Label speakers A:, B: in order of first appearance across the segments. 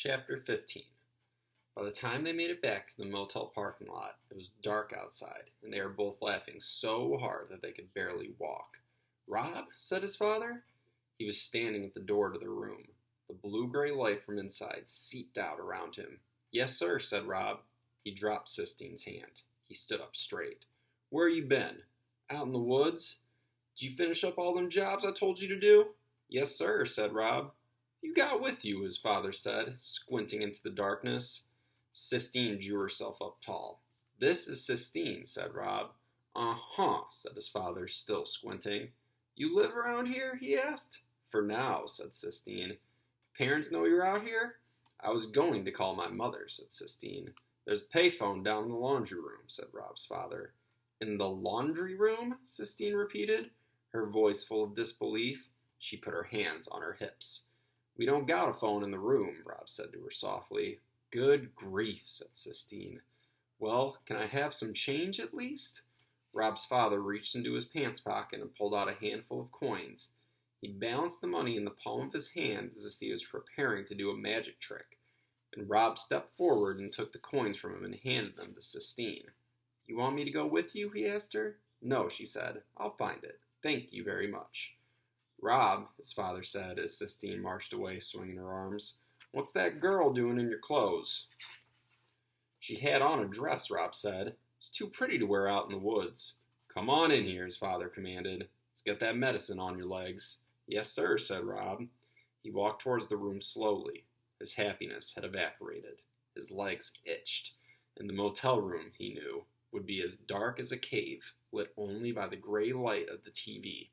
A: Chapter 15. By the time they made it back to the motel parking lot, it was dark outside, and they were both laughing so hard that they could barely walk. "Rob?" said his father. He was standing at the door to their room. The blue-gray light from inside seeped out around him. "Yes, sir," said Rob. He dropped Sistine's hand. He stood up straight. "Where you been? Out in the woods? Did you finish up all them jobs I told you to do?" "Yes, sir," said Rob. "You got with you," his father said, squinting into the darkness. Sistine drew herself up tall. "This is Sistine," said Rob. "Uh-huh," said his father, still squinting. "You live around here?" he asked. "For now," said Sistine. "Parents know you're out here?" "I was going to call my mother," said Sistine. "There's a payphone down in the laundry room," said Rob's father. "In the laundry room?" Sistine repeated, her voice full of disbelief. She put her hands on her hips. "We don't got a phone in the room," Rob said to her softly. "Good grief," said Sistine. "Well, can I have some change at least?" Rob's father reached into his pants pocket and pulled out a handful of coins. He balanced the money in the palm of his hand as if he was preparing to do a magic trick, and Rob stepped forward and took the coins from him and handed them to Sistine. "You want me to go with you?" he asked her. "No," she said. "I'll find it. Thank you very much." "Rob," his father said as Sistine marched away swinging her arms, "what's that girl doing in your clothes?" "She had on a dress," Rob said. "It's too pretty to wear out in the woods." "Come on in here," his father commanded. "Let's get that medicine on your legs." "Yes, sir," said Rob. He walked towards the room slowly. His happiness had evaporated. His legs itched. And the motel room, he knew, would be as dark as a cave, lit only by the gray light of the TV.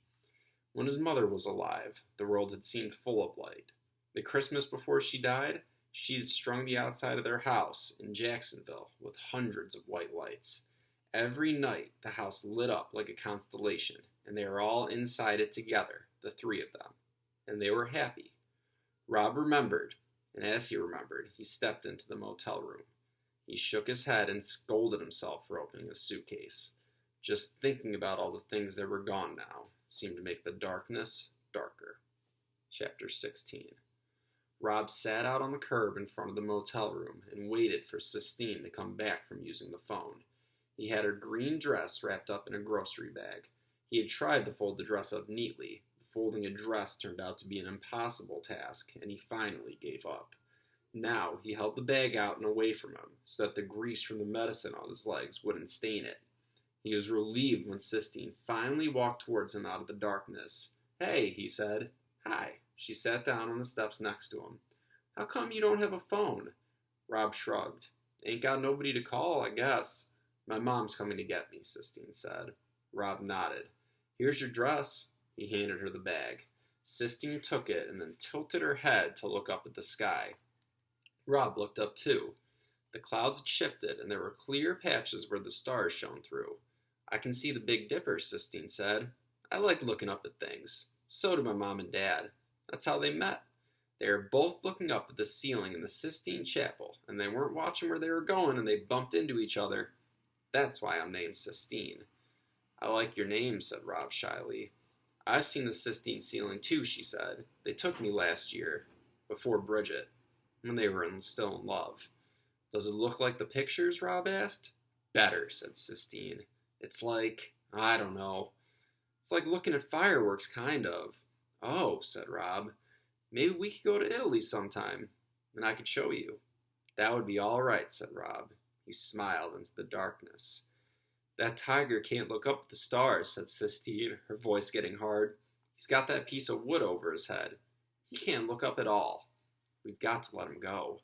A: When his mother was alive, the world had seemed full of light. The Christmas before she died, she had strung the outside of their house in Jacksonville with hundreds of white lights. Every night, the house lit up like a constellation, and they were all inside it together, the three of them. And they were happy. Rob remembered, and as he remembered, he stepped into the motel room. He shook his head and scolded himself for opening his suitcase. Just thinking about all the things that were gone now seemed to make the darkness darker. Chapter 16. Rob sat out on the curb in front of the motel room and waited for Sistine to come back from using the phone. He had her green dress wrapped up in a grocery bag. He had tried to fold the dress up neatly. Folding a dress turned out to be an impossible task, and he finally gave up. Now he held the bag out and away from him, so that the grease from the medicine on his legs wouldn't stain it. He was relieved when Sistine finally walked towards him out of the darkness. "Hey," he said. "Hi." She sat down on the steps next to him. "How come you don't have a phone?" Rob shrugged. "Ain't got nobody to call, I guess." "My mom's coming to get me," Sistine said. Rob nodded. "Here's your dress." He handed her the bag. Sistine took it and then tilted her head to look up at the sky. Rob looked up too. The clouds had shifted and there were clear patches where the stars shone through. "I can see the Big Dipper," Sistine said. "I like looking up at things. So do my mom and dad. That's how they met. They were both looking up at the ceiling in the Sistine Chapel, and they weren't watching where they were going, and they bumped into each other. That's why I'm named Sistine." "I like your name," said Rob shyly. "I've seen the Sistine ceiling too," she said. "They took me last year, before Bridget, when they were still in love." "Does it look like the pictures?" Rob asked. "Better," said Sistine. "It's like, I don't know. It's like looking at fireworks, kind of." "Oh," said Rob. "Maybe we could go to Italy sometime, and I could show you." "That would be all right," said Rob. He smiled into the darkness. "That tiger can't look up at the stars," said Sistine, her voice getting hard. "He's got that piece of wood over his head. He can't look up at all. We've got to let him go."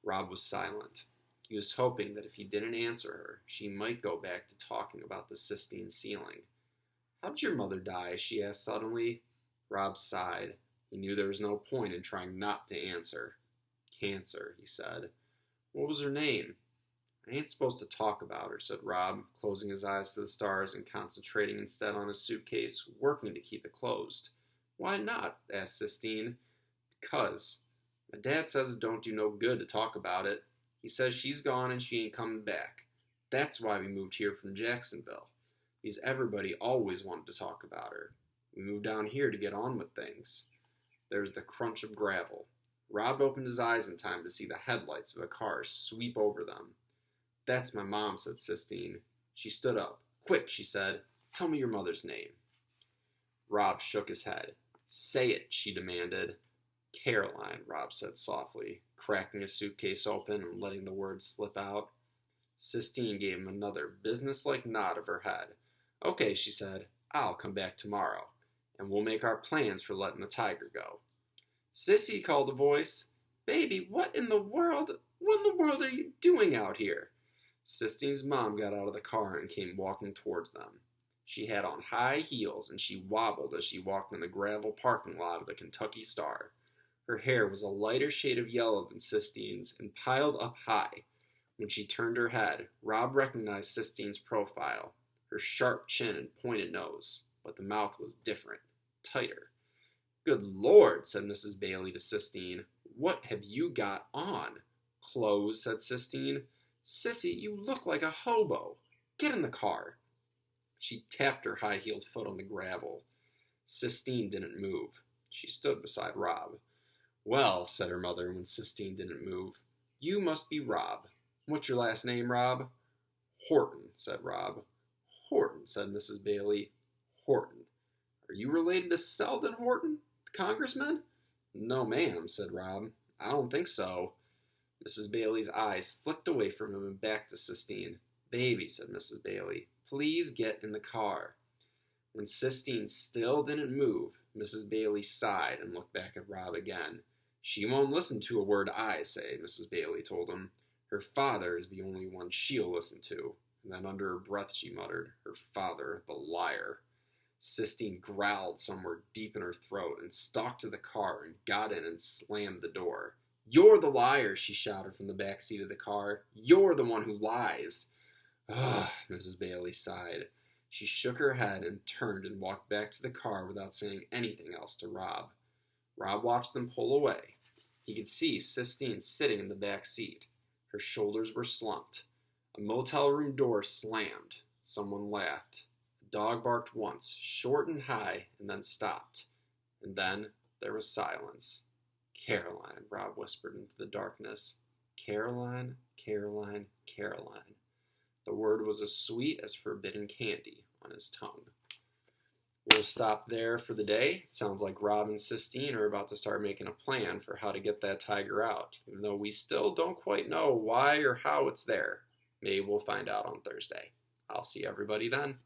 A: Rob was silent. He was hoping that if he didn't answer her, she might go back to talking about the Sistine ceiling. "How did your mother die?" she asked suddenly. Rob sighed. He knew there was no point in trying not to answer. "Cancer," he said. "What was her name?" "I ain't supposed to talk about her," said Rob, closing his eyes to the stars and concentrating instead on his suitcase, working to keep it closed. "Why not?" asked Sistine. "Because. My dad says it don't do no good to talk about it. He says she's gone and she ain't coming back. That's why we moved here from Jacksonville. Because everybody always wanted to talk about her. We moved down here to get on with things." There was the crunch of gravel. Rob opened his eyes in time to see the headlights of a car sweep over them. "That's my mom," said Sistine. She stood up. "Quick," she said. "Tell me your mother's name." Rob shook his head. "Say it," she demanded. "Caroline," Rob said softly, cracking his suitcase open and letting the words slip out. Sistine gave him another businesslike nod of her head. "Okay," she said. "I'll come back tomorrow, and we'll make our plans for letting the tiger go." "Sissy," called a voice. "Baby, what in the world are you doing out here?" Sistine's mom got out of the car and came walking towards them. She had on high heels, and she wobbled as she walked in the gravel parking lot of the Kentucky Star. Her hair was a lighter shade of yellow than Sistine's and piled up high. When she turned her head, Rob recognized Sistine's profile, her sharp chin and pointed nose, but the mouth was different, tighter. "Good Lord," said Mrs. Bailey to Sistine. "What have you got on?" "Clothes," said Sistine. "Sissy, you look like a hobo. Get in the car." She tapped her high-heeled foot on the gravel. Sistine didn't move. She stood beside Rob. "Well," said her mother when Sistine didn't move, "you must be Rob. What's your last name, Rob?" "Horton," said Rob. "Horton," said Mrs. Bailey. "Horton. Are you related to Selden Horton, the congressman?" "No, ma'am," said Rob. "I don't think so." Mrs. Bailey's eyes flicked away from him and back to Sistine. "Baby," said Mrs. Bailey, "please get in the car." When Sistine still didn't move, Mrs. Bailey sighed and looked back at Rob again. "She won't listen to a word I say," Mrs. Bailey told him. "Her father is the only one she'll listen to." And then under her breath she muttered, "Her father, the liar." Sistine growled somewhere deep in her throat and stalked to the car and got in and slammed the door. "You're the liar," she shouted from the back seat of the car. "You're the one who lies." "Ugh," Mrs. Bailey sighed. She shook her head and turned and walked back to the car without saying anything else to Rob. Rob watched them pull away. He could see Sistine sitting in the back seat. Her shoulders were slumped. A motel room door slammed. Someone laughed. A dog barked once, short and high, and then stopped. And then there was silence. "Caroline," Rob whispered into the darkness. "Caroline, Caroline, Caroline." The word was as sweet as forbidden candy on his tongue. We'll stop there for the day. It sounds like Rob and Sistine are about to start making a plan for how to get that tiger out, even though we still don't quite know why or how it's there. Maybe we'll find out on Thursday. I'll see everybody then.